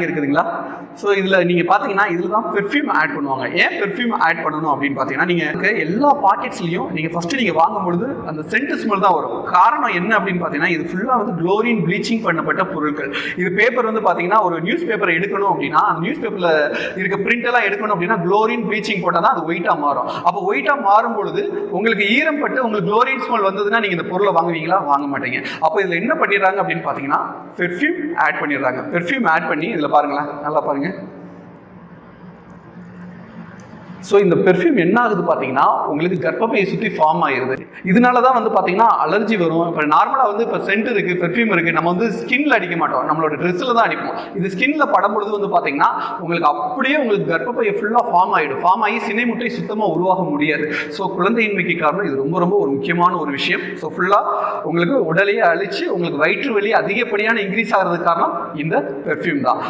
இருக்குதுங்களா? ஸோ இதில் நீங்கள் பார்த்தீங்கன்னா இதில் தான் பெர்ஃப்யூம் ஆட் பண்ணுவாங்க. ஏன் பெர்ஃப்யூம் ஆட் பண்ணணும் அப்படின்னு பார்த்தீங்கன்னா, நீங்கள் எல்லா பாக்கெட்ஸ்லையும் நீங்கள் ஃபஸ்ட்டு நீங்கள் வாங்கும்பொழுது அந்த சென்ட் ஸ்மெல் தான் வரும். காரணம் என்ன அப்படின்னு பார்த்தீங்கன்னா, இது ஃபுல்லாக வந்து குளோரின் ப்ளீச்சிங் பண்ணப்பட்ட பொருட்கள். இது பேப்பர் வந்து பார்த்தீங்கன்னா, ஒரு நியூஸ் பேப்பரை எடுக்கணும் அப்படின்னா, அந்த நியூஸ் பேப்பரில் இருக்க பிரிண்ட் எல்லாம் எடுக்கணும் அப்படின்னா குளோரின் ப்ளீச்சிங் போட்டால் தான் அது ஒயிட்டாக மாறும். அப்போ ஒயிட்டாக மாறும் பொழுது உங்களுக்கு ஈரம் பட்டு உங்களுக்கு குளோரின் ஸ்மெல் வந்ததுன்னா நீங்கள் இந்த பொருளை வாங்குவீங்களா? வாங்க மாட்டீங்க. அப்போ இதில் என்ன பண்ணிடுறாங்க அப்படின்னு பார்த்தீங்கன்னா, பெர்ஃப்யூம் ஆட் பண்ணிடுறாங்க. பெர்ஃப்யூம் ஆட் பண்ணி இதில் பாருங்களேன், நல்லா பாருங்க. ஸோ இந்த பெர்ஃப்யூம் என்ன ஆகுது பார்த்தீங்கன்னா, உங்களுக்கு கர்ப்பப்பையை சுற்றி ஃபார்ம் ஆகிடுது. இதனால தான் வந்து பார்த்தீங்கன்னா அலர்ஜி வரும். இப்போ நார்மலாக வந்து இப்போ சென்ட் இருக்குது, பெர்ஃப்யூம் இருக்குது, நம்ம வந்து ஸ்கின்ல அடிக்க மாட்டோம், நம்மளோட ட்ரெஸ்ஸில் தான் அடிப்போம். இது ஸ்கின்ல படும்பொழுது வந்து பார்த்தீங்கன்னா உங்களுக்கு அப்படியே உங்களுக்கு கர்ப்பப்பையை ஃபுல்லாக ஃபார்ம் ஆகிடும். ஃபார்ம் ஆகி சினை முட்டை சுத்தமாக உருவாக முடியாது. ஸோ குழந்தையின்மைக்கு காரணம் இது ரொம்ப ரொம்ப ஒரு முக்கியமான ஒரு விஷயம். ஸோ ஃபுல்லாக உங்களுக்கு உடலையே அழிச்சு உங்களுக்கு வயிற்று வலி அதிகப்படியான இன்க்ரீஸ் ஆகிறதுக்கு காரணம் இந்த பெர்ஃப்யூம் தான்.